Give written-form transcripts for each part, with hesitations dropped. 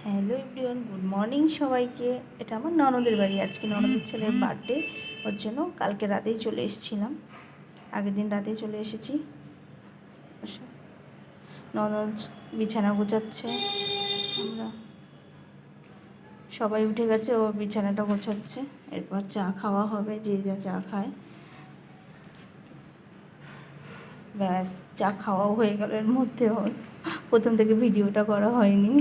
Hello everyone, good morning সবাইকে। এটা আমার ননদের বাড়ি। আজকে ননদের ছেলের বার্থডে, ওর জন্য কালকে রাতেই চলে এসেছিলাম। আগের দিন রাতেই চলে এসেছি। ননদ বিছানা গোছাচ্ছে, আমরা সবাই উঠে গেছে, ও বিছানাটা গোছাচ্ছে। এরপর চা খাওয়া হবে, যে যা চা খায়। ব্যাস, চা খাওয়াও হয়ে গেল। এর মধ্যে ওর প্রথম থেকে ভিডিওটা করা হয়নি।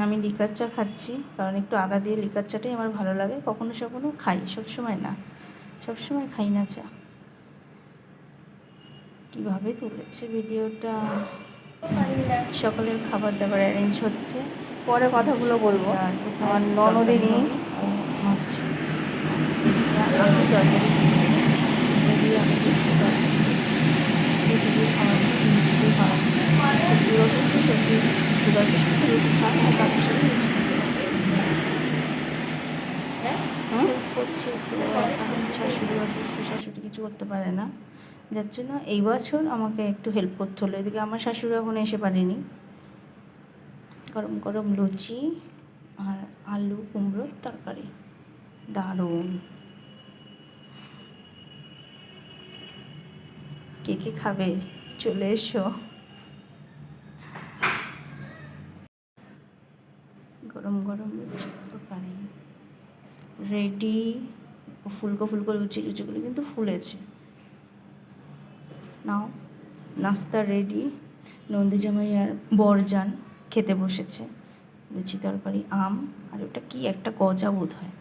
আমি লিকার চা খাচ্ছি, কারণ একটু আদা দিয়ে লিকার চাটাই আমার ভালো লাগে। কখনো সখনো খাই, সবসময় না, সবসময় খাই না চা। কীভাবে তুলেছে ভিডিওটা। সকালের খাবার দাবার অ্যারেঞ্জ হচ্ছে, পরে কথাগুলো বলবো। আমার ননদিনী হচ্ছে আমি তরকারি দিয়ে আমি খিচুড়ি খাওয়া শ্বশুরও কিন্তু শ্বশুর সুগারকে সাথে রুটি খাওয়া আর বাকি সাথে লুচি করছি একটু। এখন শাশুড়ি অসুস্থ, শাশুড়ি কিছু করতে পারে না, যার জন্য এই বছর আমাকে একটু হেল্প করতে হলো। এদিকে আমার শাশুড়ি এখন এসে পারেনি। গরম গরম লুচি আর আলু কুমড়োর তরকারি, দারুণ। কে কে খাবে চলে এসো। গরম গরম লুচি তরকারি রেডি। ফুলকো ফুলকো লুচিগুলো কিন্তু ফুলেছে। নাও, নাস্তা রেডি। নন্দী জামাই আর বরজান খেতে বসেছে। লুচি তরকারি, আম, আর ওটা কি একটা গজা বোধ হয়।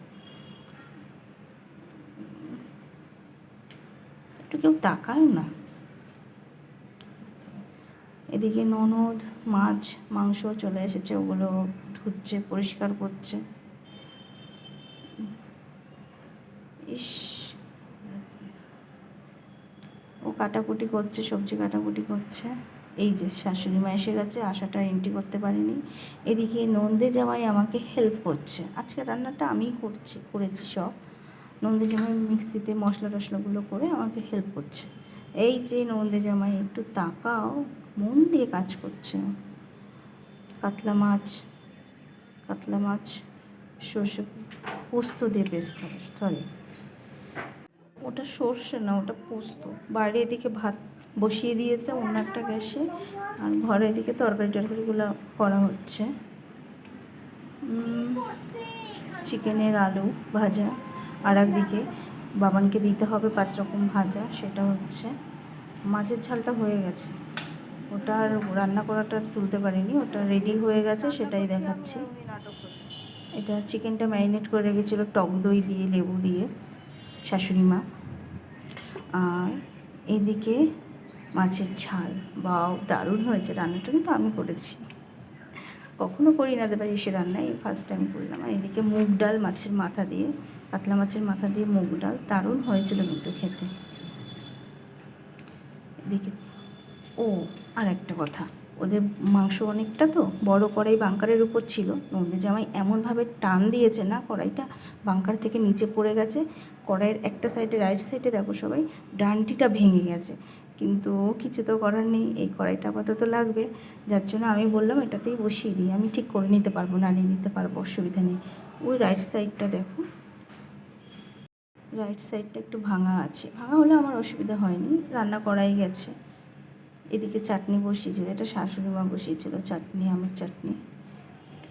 একটু কেউ তাকায় না। এদিকে ননদ মাছ মাংস চলে এসেছে, ওগুলো ধুচ্ছে, পরিষ্কার করছে। ইস, ও কাটাকুটি করছে, সবজি কাটাকুটি করছে। এই যে শাশুড়ি মা এসে গেছে, আশাটা এন্ট্রি করতে পারিনি। এদিকে নন্দে জামাই আমাকে হেল্প করছে। আজকে রান্নাটা আমিই করেছি সব। নন্দে জামাই মিক্সিতে মশলা টশলাগুলো করে আমাকে হেল্প করছে। এই যে নন্দে জামাই, একটু তাকাও, মন দিয়ে কাজ করছে। কাতলা মাছ সর্ষে পোস্ত দিয়ে পেস্ট করে, সরি ওটা সর্ষে না, ওটা পোস্ত। বাইরে এদিকে ভাত বসিয়ে দিয়েছে অন্য একটা গ্যাসে, আর ঘরে এদিকে তরকারিগুলো করা হচ্ছে। চিকেনের আলু ভাজা, আর একদিকে বাবানকে দিতে হবে 5 রকম ভাজা, সেটা হচ্ছে। মাছের ঝালটা হয়ে গেছে, ওটা আর রান্না করাটা তুলতে পারিনি, ওটা রেডি হয়ে গেছে, সেটাই দেখাচ্ছি। এটা চিকেনটা ম্যারিনেট করে রেখেছিলো টক দই দিয়ে, লেবু দিয়ে শাশুড়ি মা। আর এদিকে মাছের ঝাল, বাও দারুণ হয়েছে। রান্নাটা কিন্তু আমি করেছি, কখনো করি না দেবার এসে রান্না, এই ফার্স্ট টাইম করলাম। আর এদিকে মুগ ডাল মাছের মাথা দিয়ে, কাতলা মাছের মাথা দিয়ে মুগ ডাল, দারুণ হয়েছিল কিন্তু খেতে। এদিকে আর একটা কথা, ওদের মাংস অনেকটা তো বড় কড়াই বাঙ্কারের উপর ছিল। নন্দী জামাই এমনভাবে টান দিয়েছে না, কড়াইটা বাঙ্কার থেকে নিচে পড়ে গেছে। কড়াইয়ের একটা সাইডে, রাইট সাইডে দেখো সবাই, ডান্টিটা ভেঙে গেছে। কিন্তু কিছু তো করার নেই, এই কড়াইটা আপাতত লাগবে, যার জন্য আমি বললাম এটাতেই বসিয়ে দিই, আমি ঠিক করে নিতে পারবো, নাড়িয়ে দিতে পারবো, অসুবিধা নেই। ওই রাইট সাইডটা দেখো, রাইট সাইডটা একটু ভাঙা আছে। ভাঙা হলে আমার অসুবিধা হয়নি, রান্না করাই গেছে। এদিকে চাটনি বসিয়েছিল, এটা শাশুড়ি মা বসিয়েছিল চাটনি, আমের চাটনি।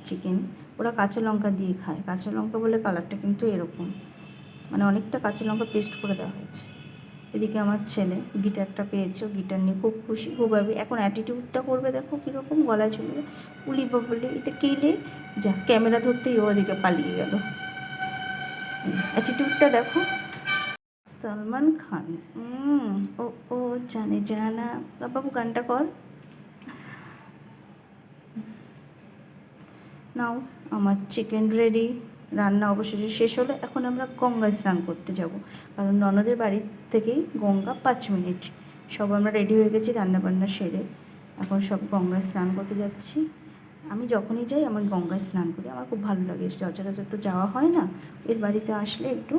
চিকেন ওরা কাঁচা লঙ্কা দিয়ে খায়, কাঁচা লঙ্কা বলে কালারটা কিন্তু এরকম, মানে অনেকটা কাঁচা লঙ্কা পেস্ট করে দেওয়া হয়েছে। এদিকে আমার ছেলে গিটারটা পেয়েছে, গিটার নিয়ে খুব খুশি, খুব ভাবি। এখন অ্যাটিটিউডটা করবে দেখো কীরকম, গলায় চলবে উলি বলে, এতে কেলে যা ক্যামেরা ধরতেই ও ওদিকে পালিয়ে গেল। অ্যাটিটিউডটা দেখো। সলমান খান, ও ও জানে জানা। বাবু গানটা কর। নাও, আমার চিকেন রেডি, রান্না অবশেষে শেষ হলো। এখন আমরা গঙ্গায় স্নান করতে যাব, কারণ ননদের বাড়ি থেকেই গঙ্গা 5 মিনিট। সব আমরা রেডি হয়ে গেছি রান্নাবান্না সেরে, এখন সব গঙ্গায় স্নান করতে যাচ্ছি। আমি যখনই যাই আমার গঙ্গায় স্নান করি, আমার খুব ভালো লাগে। সচরাচর তো যাওয়া হয় না, এর বাড়িতে আসলে একটু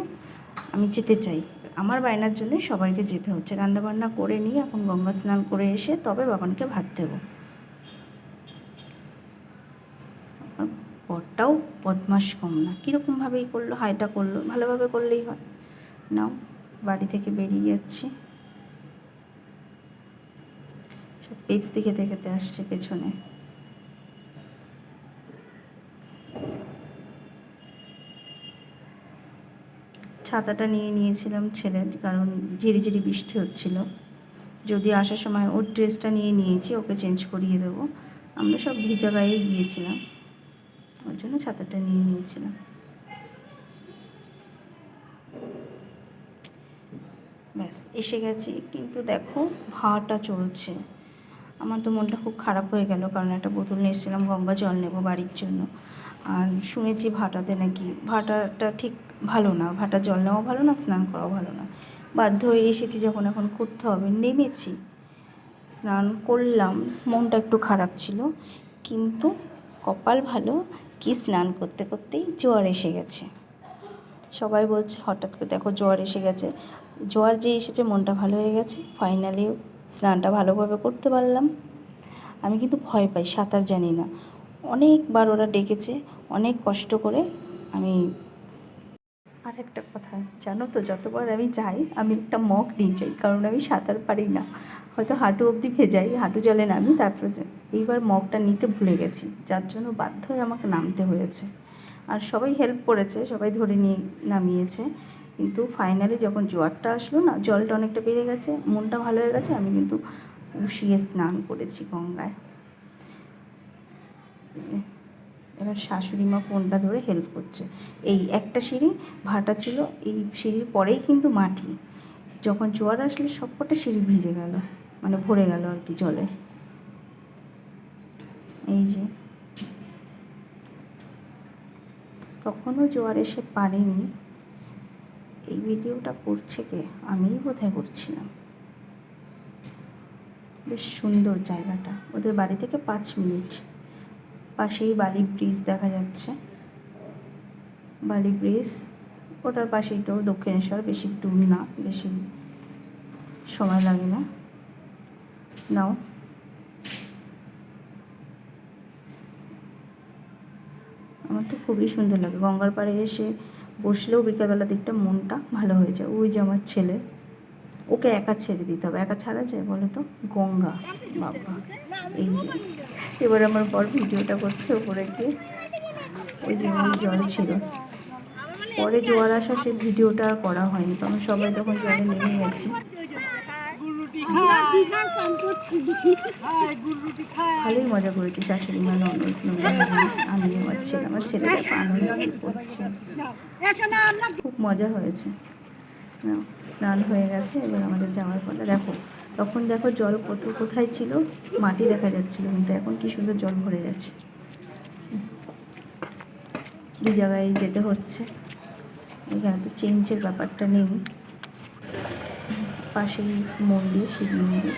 আমি যেতে চাই। আমার বায়নার জন্যই সবাইকে যেতে হচ্ছে। রান্নাবান্না করে নিয়ে এখন গঙ্গা স্নান করে এসে তবে বাবানকে ভাত দেবো। আর বরটাও বদমাস কম না, কীরকমভাবেই করলো, হাইটা করলো, ভালোভাবে করলেই হয়। নাও, বাড়ি থেকে বেরিয়ে যাচ্ছি। সব পেপসি খেতে খেতে আসছে পেছনে। ছাতাটা নিয়ে নিয়েছিলাম ছেলের, কারণ ঝিরিঝিরি বৃষ্টি হচ্ছিল। যদি আসার সময় ওর ড্রেসটা নিয়ে নিয়েছি, ওকে চেঞ্জ করিয়ে দেবো। আমরা সব ভিজা গায়েই গিয়েছিলাম, ওর জন্য ছাতাটা নিয়ে নিয়েছিলাম। ব্যাস এসে গেছি, কিন্তু দেখো ভাটা চলছে। আমার তো মনটা খুব খারাপ হয়ে গেল, কারণ একটা বোতল নিয়ে এসেছিলাম গঙ্গা জল নেবো বাড়ির জন্য। আর শুনেছি ভাটাতে নাকি ভাটাটা ঠিক ভালো না, ভাটা জল নেওয়া ভালো না, স্নান করাও ভালো না। বাধ্য হয়ে এসেছি যখন, এখন করতে হবে, নেমেছি, স্নান করলাম। মনটা একটু খারাপ ছিল, কিন্তু কপাল ভালো কি স্নান করতে করতেই জ্বর এসে গেছে। সবাই বলছে হঠাৎ করে দেখো জ্বর এসে গেছে। জ্বর যে এসেছে, মনটা ভালো হয়ে গেছে, ফাইনালি স্নানটা ভালোভাবে করতে পারলাম। আমি কিন্তু ভয় পাই, সাঁতার জানি না। অনেকবার ওরা ডেকেছে, অনেক কষ্ট করে আমি। আর একটা কথা জানো তো, যতবার আমি যাই আমি একটা মগ নিয়ে যাই, কারণ আমি সাঁতার পারি না। হয়তো হাঁটু অবধি ভেজাই, হাঁটু জলে নামি, তারপরে এইবার মগটা নিতে ভুলে গেছি, যার জন্য বাধ্য হয়ে আমাকে নামতে হয়েছে। আর সবাই হেল্প করেছে, সবাই ধরে নিয়ে নামিয়েছে, কিন্তু ফাইনালি যখন জোয়ারটা আসলো না, জলটা অনেকটা বেড়ে গেছে, মনটা ভালো হয়ে গেছে, আমি কিন্তু উশিয়ে স্নান করেছি গঙ্গায়। এবার শাশুড়ি মা ফোনটা ধরে হেল্প করছে। এই একটা সিঁড়ি ভাটা ছিল, এই সিঁড়ির পরেই কিন্তু মাটি। যখন জোয়ার আসলে সবকটা সিঁড়ি ভিজে গেল, মানে ভরে গেল আর কি জলে। এই যে তখনও জোয়ার এসে পারেনি। এই ভিডিওটা করছে কে? আমিই বোধহয় করছিলাম। বেশ সুন্দর জায়গাটা, ওদের বাড়ি থেকে 5 মিনিট। পাশেই বালি ব্রিজ দেখা যাচ্ছে, বালি ব্রিজ, ওটার পাশেই তো দক্ষিণেশ্বর, বেশি দূর না, বেশি সময় লাগে না। নাও, আমার তো খুবই সুন্দর লাগে গঙ্গার পাড়ে এসে বসলেও, বিকালবেলা দিকটা মনটা ভালো হয়ে যায়। ওই যে আমার ছেলে, ওকে একা ছেড়ে দিতে হবে, একা ছাড়া যায় বলো তো? গঙ্গা বাবা। এই যে এবার আমার বর ভিডিওটা করছে ওপরে গিয়ে, ওই যে ওই জল ছিল। পরে জোয়ার আসা সেই ভিডিওটা আর করা হয়নি, কারণ সবাই তখন জলে নেমে গেছি। ভালোই মজা করেছি, শাশুড়ি মা, ননদ, আমি, আমার ছেলে দেখো আনন্দ করছে, খুব মজা হয়েছে। স্নান হয়ে গেছে, এবার আমাদের যাওয়ার পরে দেখো, তখন দেখো জল কোথায় ছিল, মাটি দেখা যাচ্ছিল, কিন্তু এখন কি সুন্দর জল ভরে যাচ্ছে। এই জায়গায় যেতে হচ্ছে, এখানে তো চেঞ্জের ব্যাপারটা নেই। পাশেই মন্দির, শিব মন্দির,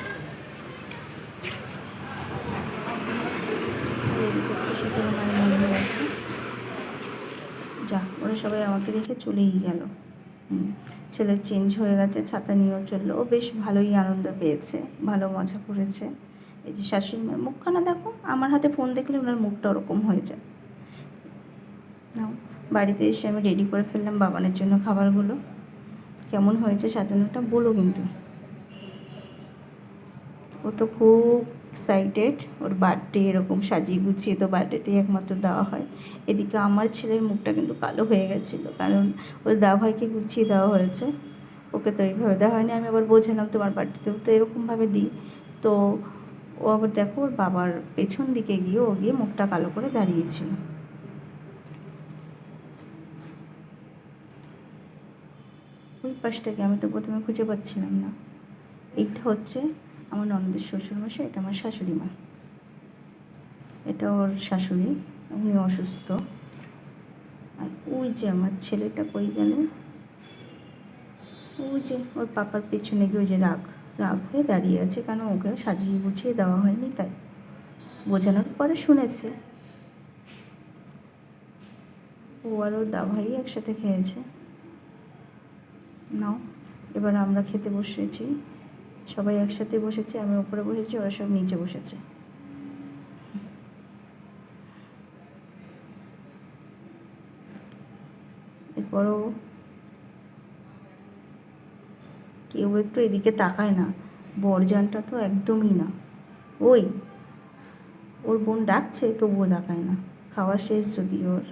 শীতলা মায়ের মন্দির আছে। যা, ওরা সবাই আমাকে রেখে চলেই গেল। ছেলের চেঞ্জ হয়ে গেছে, ছাতা নিয়েও চললো, ও বেশ ভালোই আনন্দ পেয়েছে, ভালো মজা করেছে। এই যে শাশুড়ি মায়ের মুখখানা দেখো, আমার হাতে ফোন দেখলে ওনার মুখটা ওরকম হয়ে যায়। নাও, বাড়িতে এসে আমি রেডি করে ফেললাম বাবানের জন্য খাবারগুলো। কেমন হয়েছে সাজানোটা বলো কিন্তু। ও তো খুব এক্সাইটেড, ওর বার্থডে এরকম সাজিয়ে গুছিয়ে তো বার্থডেতেই একমাত্র দেওয়া হয়। এদিকে আমার ছেলের মুখটা কিন্তু কালো হয়ে গেছিলো, কারণ ওর দাভাইকে গুছিয়ে দেওয়া হয়েছে, ওকে তো এইভাবে দেওয়া হয়নি। আমি আবার বোঝালাম তোমার বার্থডেতেও তো এরকমভাবে দিই। তো ও আবার দেখো ওর বাবার পেছন দিকে গিয়ে ও গিয়ে মুখটা কালো করে দাঁড়িয়েছিল। ওই পাশটাকে আমি তো প্রথমে খুঁজে পাচ্ছিলাম না। এইটা হচ্ছে আমার ননদের শ্বশুরমশাই, এটা আমার শাশুড়ি মা, এটা ওর শাশুড়ি, উনি অসুস্থ। আর ওই যে আমার ছেলেটা কই গেল, ওই যে ওর পাপার পেছনে গিয়ে ওই যে রাগ হয়ে দাঁড়িয়ে আছে, কারণ ওকে সাজিয়ে গুছিয়ে দেওয়া হয়নি, তাই বোঝানোর পরে শুনেছে। ও আর ওর দাভাই একসাথে খেয়েছে। নাও, এবার আমরা খেতে বসেছি, সবাই একসাথে বসেছি, আমি উপরে বসেছি, ওরা সব নিচে বসেছে। করো। কেউ একটু এদিকে তাকায় না, বরজানটা তো একদমই না। ওই ওর বোন ডাকছে তবুও তাকায় না, খাওয়া শেষ যদি ওর।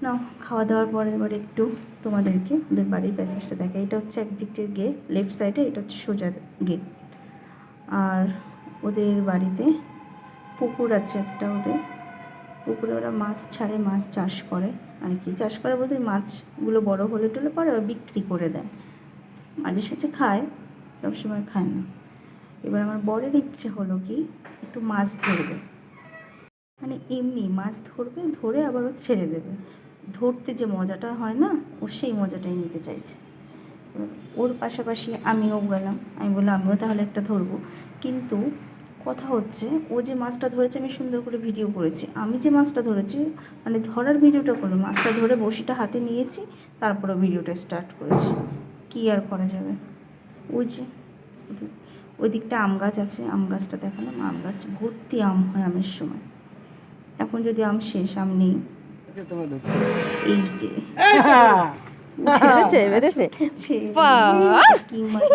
না, খাওয়া দাওয়ার পরে এবার একটু তোমাদেরকে ওদের বাড়ির প্যাসেজটা দেখা। এটা হচ্ছে একদিকটির গেট, লেফট সাইডে, এটা হচ্ছে সোজা গেট। আর ওদের বাড়িতে পুকুর আছে একটা, ওদের পুকুরে ওরা মাছ ছাড়ে, মাছ চাষ করে আর কি। চাষ করে বলতে মাছগুলো বড় হলে টলে পরে ওরা বিক্রি করে দেয়, মাঝে সাঝে খায়, সবসময় খায় না। এবার আমার বরের ইচ্ছে হলো কি একটু মাছ ধরবে, মানে এমনি মাছ ধরবে, ধরে আবার ও ছেড়ে দেবে। ধরতে যে মজাটা হয় না, ও সেই মজাটাই নিতে চাইছে। ওর পাশাপাশি আমিও গেলাম, আমি বললাম আমিও তাহলে একটা ধরবো। কিন্তু কথা হচ্ছে, ও যে মাছটা ধরেছে আমি সুন্দর করে ভিডিও করেছি, আমি যে মাছটা ধরেছি মানে ধরার ভিডিওটা করলো, মাছটা ধরে বড়শিটা হাতে নিয়েছি, তারপরে ভিডিওটা স্টার্ট করেছি। কী আর করা যাবে। ওই যে ওই দিকটা আম গাছ আছে, আম গাছটা দেখালাম, আম গাছ ভর্তি আম হয় আমের সময়। এখন যদি আম শেষ, আম নেই। এই যে বেঁধেছে বেঁধেছে কি মাছ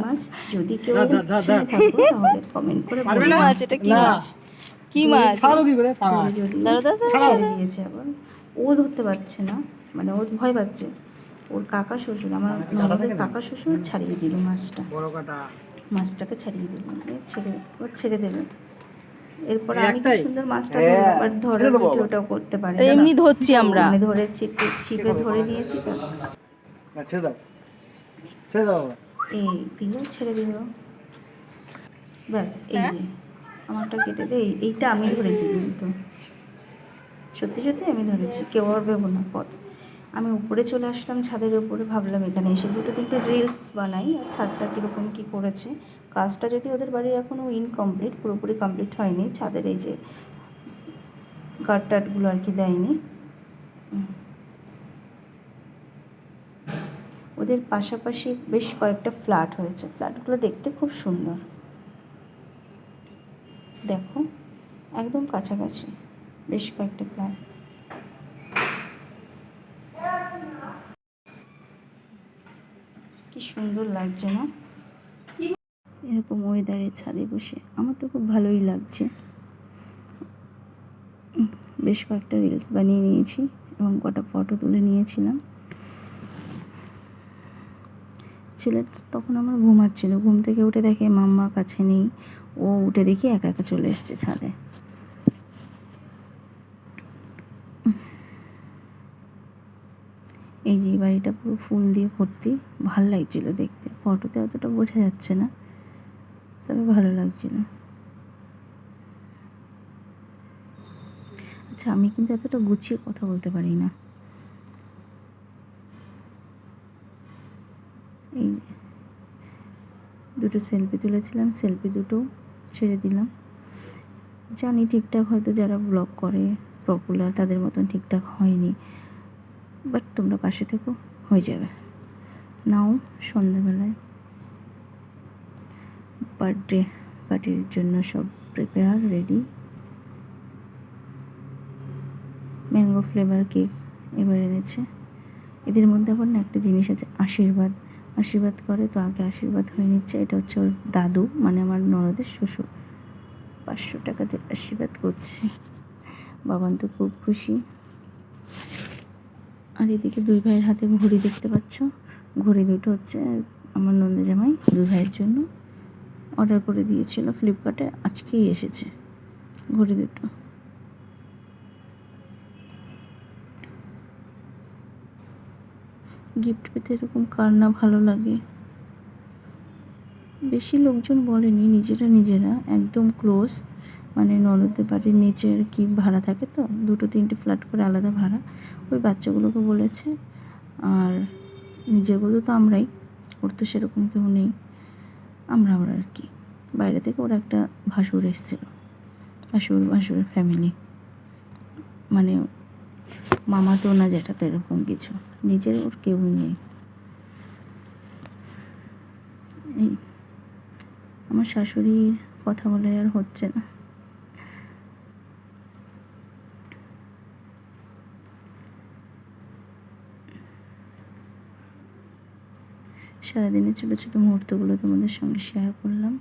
মাছ, যদি কেউ চিনে থাকো তাহলে কমেন্ট করে বলবে মাছ, এটা কি মাছ? কি মাছ? যদি ছেড়ে দিয়েছে আবার, ও ধরতে পারছে না, মানে ও ভয় পাচ্ছে। ওর কাকা শ্বশুর, আমার ননদের কাকা শ্বশুর ছাড়িয়ে দিল মাছটা, মাছটাকে ছাড়িয়ে দিল, ছেড়ে দেবে। এরপর আমি কি সুন্দর মাছটা ধরবো, বাট ধরার ভিডিওটাও করতে পারি না। এমনি ধরছি আমরা, মানে ধরে ছিপে ধরে নিয়েছি তো, এই দিল, ছেড়ে দিল, ব্যাস। এই যে আমারটা কেটে দে, এইটা আমি ধরেছি, কিন্তু সত্যি সত্যি আমি ধরেছি, কেউ আর ভেবো না পথ। আমি উপরে চলে আসলাম, ছাদের উপরে, ভাবলাম এখানে এসে দুটো তিনটে রিলস বানাই, আর ছাদটা কীরকম কী করেছে। কাজটা যদি ওদের বাড়ির এখনও ইনকমপ্লিট, পুরোপুরি কমপ্লিট হয়নি, ছাদের এই যে গার্ড টাটগুলো আর কি দেয়নি। ওদের পাশাপাশি বেশ কয়েকটা ফ্ল্যাট হয়েছে, ফ্ল্যাটগুলো দেখতে খুব সুন্দর, দেখো একদম কাছাকাছি বেশ কয়েকটা ফ্ল্যাট। কি সুন্দর লাগছে না এরকম ওয়েদারে ছাদে বসে, আমার তো খুব ভালোই লাগছে। বেশ কয়েকটা রিলস বানিয়ে নিয়েছি এবং কটা ফটো তুলে নিয়েছিলাম। ছেলেটা তখন আমার ঘুমাচ্ছিল, ঘুম থেকে উঠে দেখে মাম্মা কাছে নেই, ও উঠে দেখি একা একা চলে এসছে ছাদে। এই যে বাড়িটা পুরো ফুল দিয়ে ভর্তি, ভাল লাগছিল দেখতে, ফটোতে অতটা বোঝা যাচ্ছে না, তবে ভালো লাগছিল। আচ্ছা, আমি কিন্তু এতটা গুছিয়ে কথা বলতে পারি না। এই দুটো সেলফি তুলেছিলাম, সেলফি দুটো ছেড়ে দিলাম। জানি ঠিকঠাক হয়তো যারা ব্লগ করে পপুলার তাদের মতন ঠিকঠাক হয়নি, বাট তোমরা পাশে থেকো, হয়ে যাবে। নাও সন্ধ্যাবেলায় বার্থডে পার্টির জন্য সব prepare ready. Mango flavour cake এবার এনেছে। এদের মধ্যে আবার না একটা জিনিস আছে, আশীর্বাদ করে, তো আগে আশীর্বাদ হয়ে নিচ্ছে। এটা হচ্ছে ওর দাদু, মানে আমার ননদের শ্বশুর, 500 টাকাতে আশীর্বাদ করছে। বাবান তো খুব খুশি। আর এদিকে দুই ভাইয়ের হাতে ঘড়ি দেখতে পাচ্ছ, ঘড়ি দুটো হচ্ছে আমার নন্দে জামাই দুই ভাইয়ের জন্য অর্ডার করে দিয়েছিল ফ্লিপকার্টে, আজকেই এসেছে ঘড়ি দুটো। গিফট পেতে এরকম কার না ভালো লাগে। বেশি লোকজন বলেনি, নিজেরা একদম ক্লোজ, মানে ননদের বাড়ির নিচে আর কি ভাড়া থাকে, তো দুটো তিনটে ফ্ল্যাট করে আলাদা ভাড়া, ওই বাচ্চাগুলোকে বলেছে। আর নিজেরগুলো তো আমরাই, ওর তো সেরকম কেউ নেই, আমরা আর কি। বাইরে থেকে ওর একটা ভাসুর এসেছিল, ভাসুরের ফ্যামিলি, মানে মামা তো না যেটা, তো এরকম কিছু, নিজের ওর কেউ নেই। এই আমার শাশুড়ির কথা বলে আর হচ্ছে না, সারাদিনের ছোটো ছোটো মুহূর্তগুলো তোমাদের সঙ্গে শেয়ার করলাম।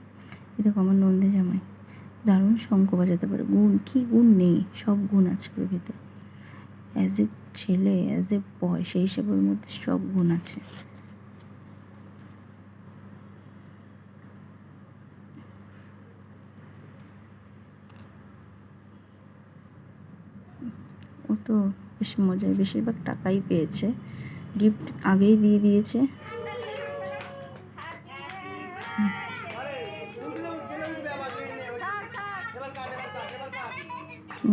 এই দেখো আমার নন্দী জামাই দারুণ শঙ্খ বাজাতে পারে। গুণ কী গুণ নেই, সব গুণ আছে ওর ভিতর। অ্যাজ এ ছেলে, অ্যাজ এ বয়, সেই হিসাবের মধ্যে সব গুণ আছে। ও তো বেশ মজায় বেশিরভাগ টাকাই পেয়েছে, গিফট আগেই দিয়ে দিয়েছে।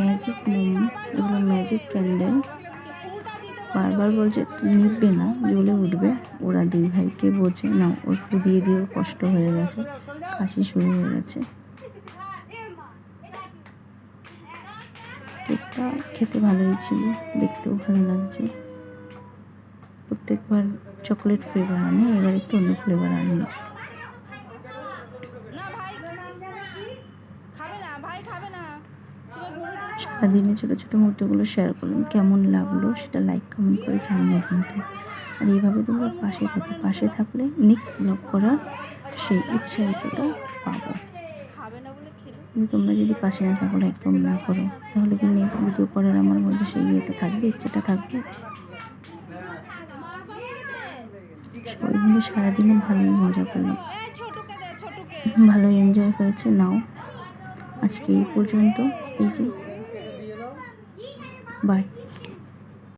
ম্যাজিক মোম, এগুলো ম্যাজিক ক্যান্ডেল। বারবার বলছে নিবে না, জ্বলে উঠবে। ওরা দুই ভাইকে বোঝে না, ওর ফু দিয়ে দিয়ে ওর কষ্ট হয়ে গেছে, কাশি শুরু হয়ে গেছে। কেকটা খেতে ভালোই ছিল, দেখতেও ভালো লাগছে। প্রত্যেকবার চকলেট ফ্লেভার আনে, এবার একটু অন্য ফ্লেভার আনলো। সারাদিনে ছোটো ছোটো মুহূর্তগুলো শেয়ার করলাম, কেমন লাগলো সেটা লাইক কমেন্ট করে জানিও কিন্তু। আর এইভাবে তোমরা পাশে থাকো, পাশে থাকলে নেক্সট ব্লগ করার সেই উৎসাহিতটা পাবো। কিন্তু তোমরা যদি পাশে না থাকো, লাইক কমেন্ট না করো, তাহলে কি নেক্সট ভিডিও করার আমার মধ্যে সেই ইয়েটা থাকবে, ইচ্ছেটা থাকবে? সবাই মিলে সারাদিনে ভালোই মজা করলাম, ভালোই এনজয় হয়েছে। নাও আজকে এই পর্যন্ত, এই যে বাই।